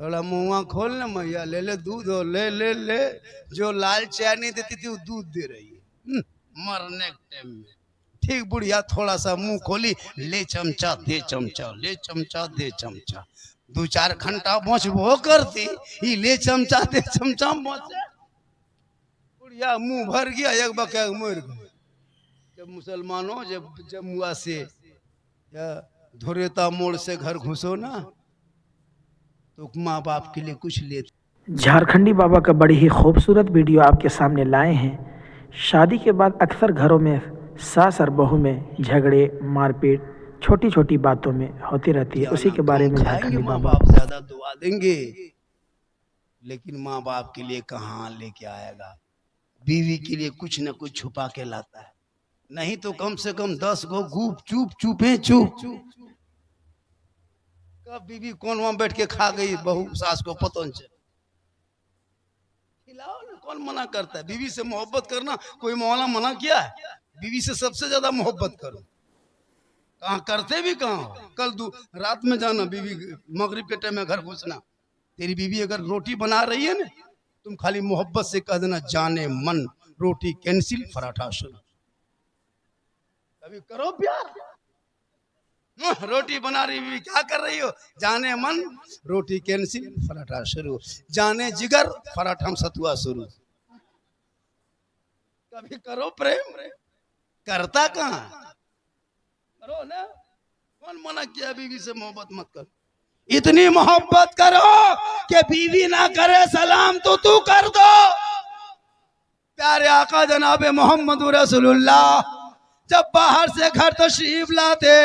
थोड़ा मुँह खोल ना मैया, ले ले दूध हो, ले ले ले। जो लाल चाय नहीं देती थी वो दूध दे रही है मरने के टाइम में। ठीक बुढ़िया थोड़ा सा मुंह खोली, ले चमचा दे चमचा, ले चमचा दे चमचा। 2-4 घंटा वो करती, ही ले चमचा दे चमचा मोचे। बुढ़िया मुंह भर गया, एक बके मर गए। जब मुसलमानों जब जमुआ से या धुरेता मोड़ से घर घुसो ना, तो माँ बाप के लिए कुछ लेते। झारखंडी बाबा का बड़ी ही खूबसूरत वीडियो आपके सामने लाए हैं। शादी के बाद अक्सर घरों में सास और बहू में झगड़े, मारपीट छोटी छोटी बातों में होती रहती है। उसी के बारे में झारखंडी माँ बाबा बाप ज्यादा दुआ देंगे, लेकिन माँ बाप के लिए कहाँ लेके आएगा। बीवी के लिए कुछ न कुछ छुपा के लाता है, नहीं तो कम से कम 10 गो गुप चुप चुपे चुप। कब बीवी कौन वहां बैठ के खा गई, बहू सास को पता नहीं। खिलाओ ना, कौन मना करता है। बीवी से मोहब्बत करना कोई मौला मना किया है? बीवी से सबसे ज्यादा मोहब्बत करो। कहाँ करते भी कहाँ। कल रात में जाना, बीवी मगरिब के टाइम में घर घुसना। तेरी बीवी अगर रोटी बना रही है ना, तुम खाली मोहब्बत से कह देना, जाने मन रोटी कैंसिल, पराठा शुरू। कभी करो प्यार। रोटी बना रही बीवी, क्या कर रही हो? जाने मन रोटी कैंसिल, पराठा शुरू। जाने जिगर पराठा सतुआ शुरू। कभी करो प्रेम। करता कहाँ, करो ना। कौन मना किया बीवी से मोहब्बत मत कर। इतनी मोहब्बत करो कि बीवी ना करे सलाम तो तू कर दो। प्यारे आका जनाबे मोहम्मद रसूलुल्लाह जब बाहर से घर तशरीफ लाते,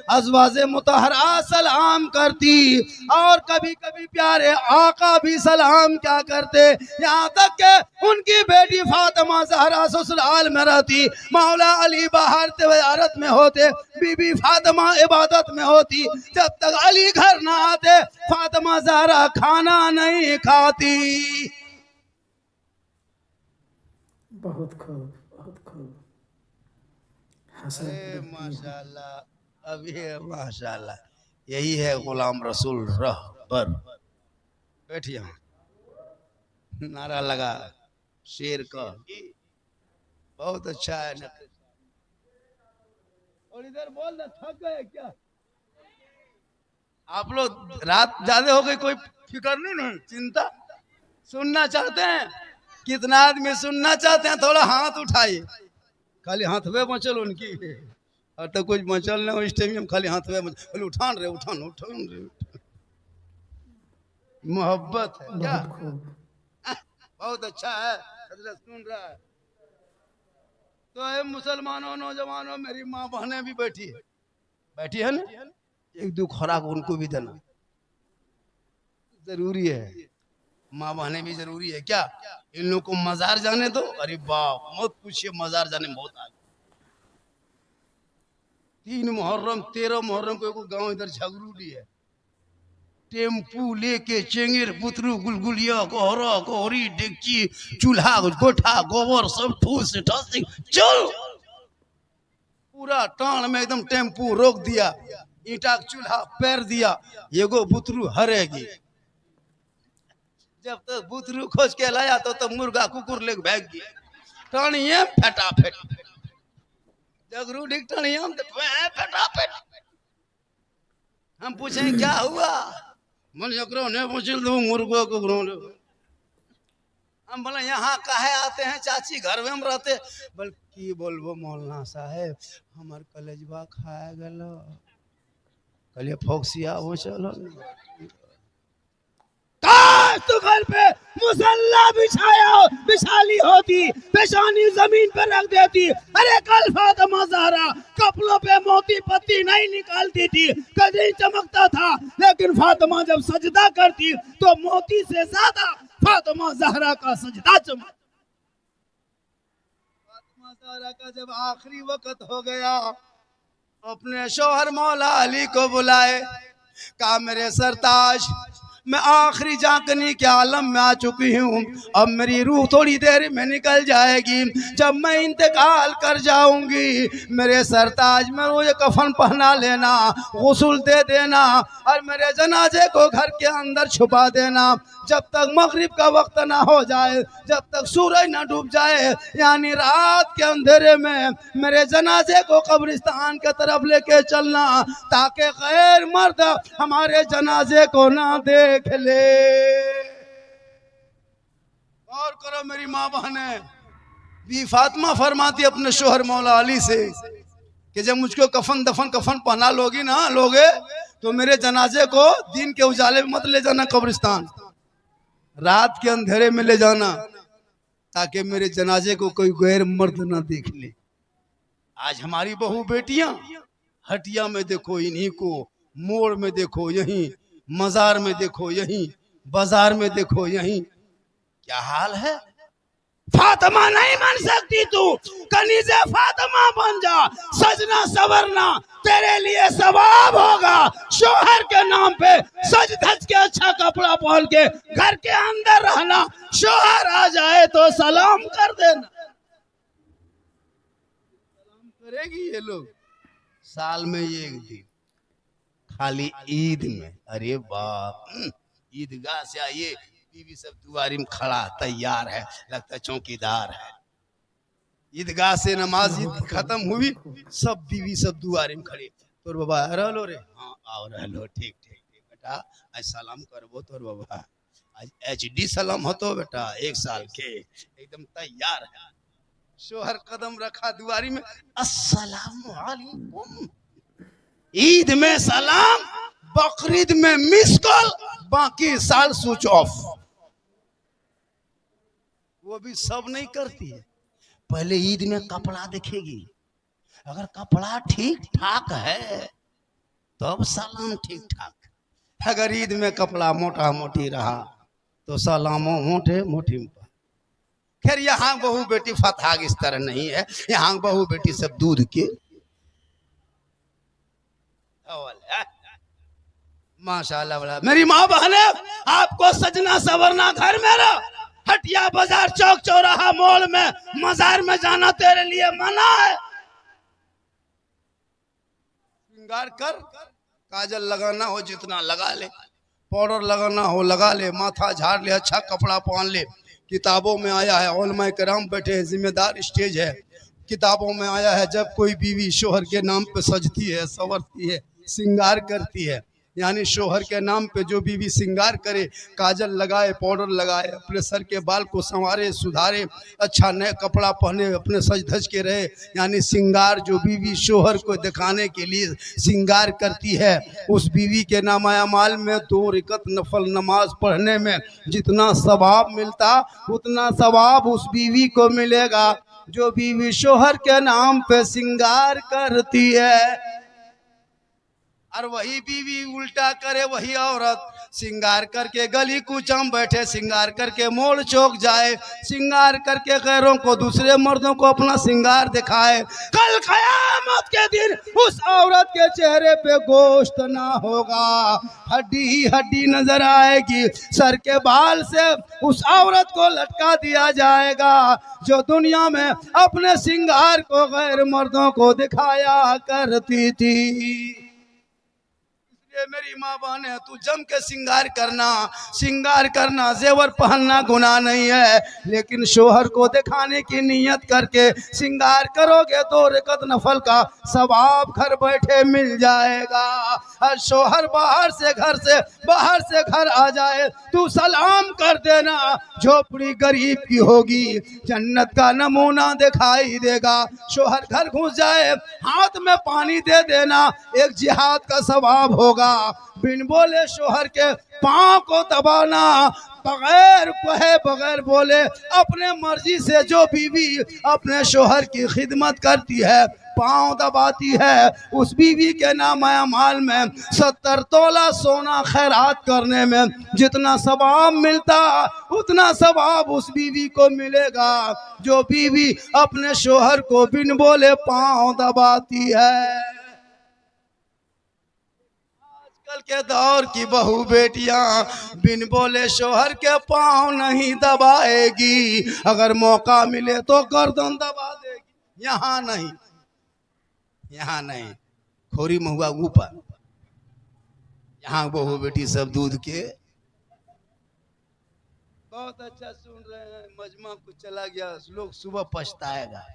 अज़वाजे मुतहरा सलाम करती, और कभी कभी प्यारे आका भी सलाम क्या करते। यहाँ तक के उनकी बेटी फातिमा ज़हरा ससुराल में रहती, मौला अली बाहर तिजारत में होते, बीबी फातिमा इबादत में होती। जब तक अली घर ना आते, फातिमा ज़हरा खाना नहीं खाती। बहुत खूब, बहुत खूब। माशाल्लाह, अभी माशाल्लाह, यही है गुलाम रसूल रहबर। बैठिए, नारा लगा शेर का, बहुत अच्छा है। और इधर बोल ना, थक गए क्या आप लोग? रात ज्यादा हो गई, कोई फिक्र नहीं, चिंता। सुनना चाहते हैं? कितना आदमी सुनना चाहते हैं? थोड़ा हाथ उठाइए। खाली हाथ में मचल उनकी, और तो कुछ मचल नहीं इस टाइम में, खाली हाथ में मचल। उठान रे, उठान उठान रे। मोहब्बत है क्या? बहुत अच्छा है। हजरत सुन रहा है तो है। मुसलमानों, नौजवानों, मेरी माँ बहनें भी बैठी है ना, एक दो खुराक उनको भी देना जरूरी है। माँ बहनें भी जरूरी है क्या? इन लोगों को मजार जाने दो। अरे बाप मत पूछिए, मजार जाने में बहुत आगे। 3 मुहर्रम 13 मुहर्रम को गांव इधर झगरूली है, टेम्पू लेके चेंगेर पुतरू गुलगुलिया कोहरा कोहरी डेगची चूल्हा गोठा गोबर सब ठूस ठसी चल। पूरा टाण में एकदम टेम्पू रोक दिया, ईटा चूल्हा पैर दिया, एगो बुतरू हरेगी। जब तक बुतरू खोज के लाया तो मुर्गा कुकुर लेके भाग गया। टाणिए फटाफट जगरू डिग टाणिए फटाफट। हम पूछे क्या हुआ, मन एकरो ने पूछल दो मुर्गो को ग्रोले। हम बोले यहाँ काहे आते हैं चाची, घर में हम रहते। बल्कि बोलबो मौलाना साहेब हमार कलेजवा खाए गलो। कहलिए फोक्सिया वो चलो तो घर पे मुसल्ला बिछाली होती, पेशानी जमीन पर रख देती। अरे कल फातिमा ज़हरा कपड़ों पे मोती पत्ती नहीं निकालती थी, कदीं चमकता था, लेकिन फातिमा जब सजदा करती तो मोती से ज्यादा फातिमा ज़हरा का सजदा चमक। फातिमा ज़हरा का जब आखिरी वक्त हो गया, अपने शौहर मौला अली को बुलाए, कहा मेरे सरताज मैं आखिरी झांकनी के आलम में आ चुकी हूँ। अब मेरी रूह थोड़ी देर में निकल जाएगी। जब मैं इंतकाल कर जाऊंगी, मेरे सरताज में मुझे कफन पहना लेना, गुस्ल दे देना और मेरे जनाजे को घर के अंदर छुपा देना। जब तक मगरिब का वक्त ना हो जाए, जब तक सूरज ना डूब जाए, यानी रात के अंधेरे में मेरे जनाजे को कब्रिस्तान की तरफ लेके चलना, ताकि गैर मर्द हमारे जनाजे को ना देख ले। और करो मेरी माँ बहने, बी फातिमा फरमाती अपने शोहर मौला अली से कि जब मुझको कफन पहना लोगी ना लोगे, तो मेरे जनाजे को दिन के उजाले में मत ले जाना कब्रिस्तान, रात के अंधेरे में ले जाना, ताकि मेरे जनाजे को कोई गैर मर्द ना देख ले। आज हमारी बहू बेटियां हटिया में देखो इन्हीं को, मोड़ में देखो यहीं, मजार में देखो यहीं, बाजार में देखो यहीं, क्या हाल है। फातिमा नहीं बन सकती तू, कनीज़े फातिमा बन जा, सजना सवरना तेरे लिए सवाब होगा। शोहर के नाम पे सज धज के अच्छा कपड़ा पहन के घर के अंदर रहना, शोहर आ जाए तो सलाम कर देना। सलाम करेगी ये लोग साल में एक दिन, खाली ईद में। अरे बाप, ईदगाह से आइए, बीवी सब दुआरी में खड़ा तैयार है, लगता है चौकीदार है। ईदगाह से नमाज खत्म हुई, सब बीवी सब दुआरी में खड़ी, तोर बाबा रहलो रे, हाँ आओ रहलो, ठीक ठीक ठीक बेटा, आज सलाम करबो तोर बाबा, आज HD सलाम होतो बेटा, 1 साल के, एकदम तैयार है। शोहर कदम रखा दुआरी में, अस्सलामु अलैकुम। ईद में सलाम, बकरीद में मिस कॉल, बाकी साल स्विच ऑफ। वो भी सब नहीं करती है। पहले ईद में कपड़ा देखेगी, अगर कपड़ा ठीक ठाक है तब सलाम ठीक ठाक, अगर ईद में कपड़ा मोटा मोटी रहा तो सलामो मोटे मोटी में। खैर यहाँ बहू बेटी फतहाग इस तरह नहीं है, यहाँ बहू बेटी सब दूध के माशाल्लाह। बड़ा मेरी माँ बहने, आपको सजना सवरना घर में रह, हटिया बाजार चौक चौराहा मॉल में मजार में जाना तेरे लिए मना है। श्रृंगार कर, काजल लगाना हो जितना लगा ले, पाउडर लगाना हो लगा ले, माथा झाड़ ले, अच्छा कपड़ा पहन ले। किताबों में आया है, उलमा कराम बैठे हैं, जिम्मेदार स्टेज है, किताबों में आया है जब कोई बीवी शोहर के नाम पे सजती है, संवरती है, श्रृंगार करती है, यानी शोहर के नाम पे जो बीवी श्रृंगार करे, काजल लगाए, पाउडर लगाए, अपने सर के बाल को संवारे सुधारे, अच्छा नया कपड़ा पहने, अपने सज धज के रहे, यानी श्रृंगार जो बीवी शोहर को दिखाने के लिए श्रृंगार करती है, उस बीवी के नामाया माल में 2 रकअत नफल नमाज पढ़ने में जितना सवाब मिलता, उतना सवाब उस बीवी को मिलेगा जो बीवी शोहर के नाम पे श्रृंगार करती है। और वही बीवी उल्टा करे, वही औरत श्रृंगार करके गली कूचा में बैठे, श्रृंगार करके मोड़ चौक जाए, श्रृंगार करके गैरों को, दूसरे मर्दों को अपना श्रृंगार दिखाए, कल क़यामत के दिन उस औरत के चेहरे पे गोश्त ना होगा, हड्डी ही हड्डी नजर आएगी। सर के बाल से उस औरत को लटका दिया जाएगा जो दुनिया में अपने श्रृंगार को गैर मर्दों को दिखाया करती थी। मेरी माँ बहन है, तू जम के श्रृंगार करना, जेवर पहनना गुनाह नहीं है, लेकिन शोहर को दिखाने की नियत करके श्रृंगार करोगे 2 रकअत नफल का सवाब घर बैठे मिल जाएगा। और शोहर बाहर से घर आ जाए, तू सलाम कर देना, झोपड़ी गरीब की होगी, जन्नत का नमूना दिखाई देगा। शोहर घर घुस जाए, हाथ में पानी दे देना, एक जिहाद का सवाब होगा। बिन बोले शोहर के पांव को दबाना, बगैर बोले अपने मर्जी से जो बीवी अपने शोहर की खिदमत करती है, पांव दबाती है, उस बीवी के नाम माल में 70 तोला सोना खैरात करने में जितना सवाब मिलता, उतना सवाब उस बीवी को मिलेगा जो बीवी अपने शोहर को बिन बोले पांव दबाती है। आजकल के दौर की बहू बेटियां बिन बोले शोहर के पांव नहीं दबाएगी, अगर मौका मिले तो गर्दन दबा देगी। यहाँ नहीं, यहाँ नहीं, खोरी महुआ ऊपर। यहाँ बहू बेटी सब दूध के। बहुत अच्छा सुन रहे हैं, मजमा कुछ चला गया, लोग सुबह पछताएगा।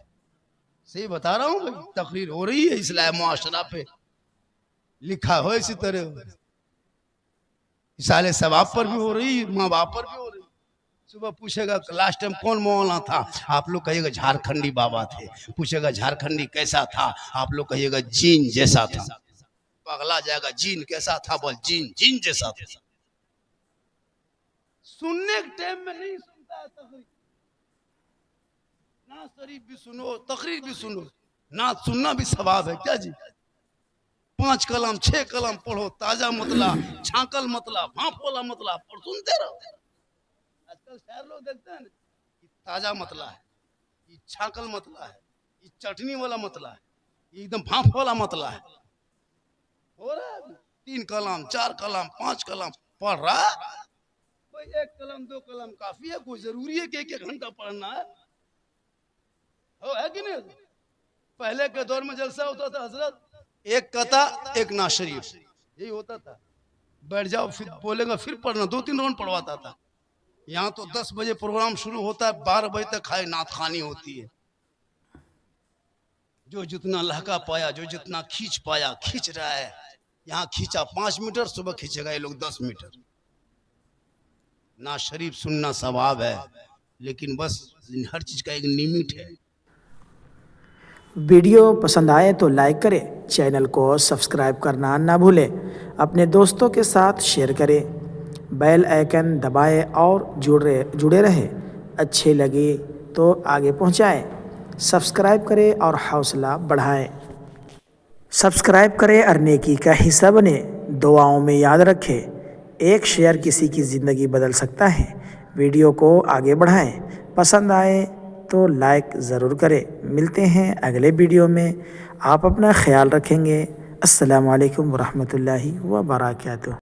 सही बता रहा हूँ भाई, तकरीर हो रही है इस्लाम मुआशरा पे, लिखा हो इसी तरह। साले सवाब पर भी हो रही, माँ बाप पर भी हो रही। सुबह पूछेगा लास्ट टाइम कौन मौलाना था, आप लोग कहिएगा झारखंडी बाबा थे। पूछेगा झारखंडी कैसा था, आप लोग कहिएगा जीन जैसा था। पगला जाएगा, जीन कैसा था, बोल जीन जीन जैसा था। सुनने के टाइम में नहीं सुनता है तकरीर। ना शरीफ भी सुनो, तकरीर भी सुनो, ना सुनना भी सवाब है क्या जी। 5 कलम 6 कलम पढ़ो, ताजा मतला, छाकल मतला, भाप वाला मतला और सुनते रहो। आजकल शायर लोग देखते हैं ये ताजा मतला है, ये छाकल मतला है, ये चटनी वाला मतला है, ये एकदम भाप वाला मतला है। हो रहा है 3 कलम 4 कलम 5 कलम पढ़ रहा है। कोई 1 कलम 2 कलम काफी है, कोई जरूरी है कि 1 घंटा पढ़ना है? हो है कि नहीं? पहले के दौर में जलसा होता था हजरत, एक कथा एक ना शरीफ, यही होता था। बैठ जाओ, फिर बोलेगा, फिर पढ़ना, 2-3 राउंड पढ़वाता था। यहाँ तो 10 बजे प्रोग्राम शुरू होता है, 12 बजे तक खाली नात खानी होती है। जो जितना लहका पाया, जो जितना खींच पाया खींच रहा है। यहाँ खींचा 5 मीटर, सुबह खींचेगा ये लोग 10 मीटर। ना शरीफ सुनना सवाब है, लेकिन बस हर चीज का एक लिमिट है। वीडियो पसंद आए तो लाइक करें, चैनल को सब्सक्राइब करना ना भूलें, अपने दोस्तों के साथ शेयर करें, बेल आइकन दबाएं और जुड़े रहें। अच्छे लगे तो आगे पहुंचाएं, सब्सक्राइब करें और हौसला बढ़ाएं। सब्सक्राइब करें और नेकी का हिस्सा बने। दुआओं में याद रखें, एक शेयर किसी की ज़िंदगी बदल सकता है। वीडियो को आगे बढ़ाएं, पसंद आए तो लाइक ज़रूर करें। मिलते हैं अगले वीडियो में, आप अपना ख्याल रखेंगे। अस्सलामु अलैकुम वरहमतुल्लाहि व बरकातुहू।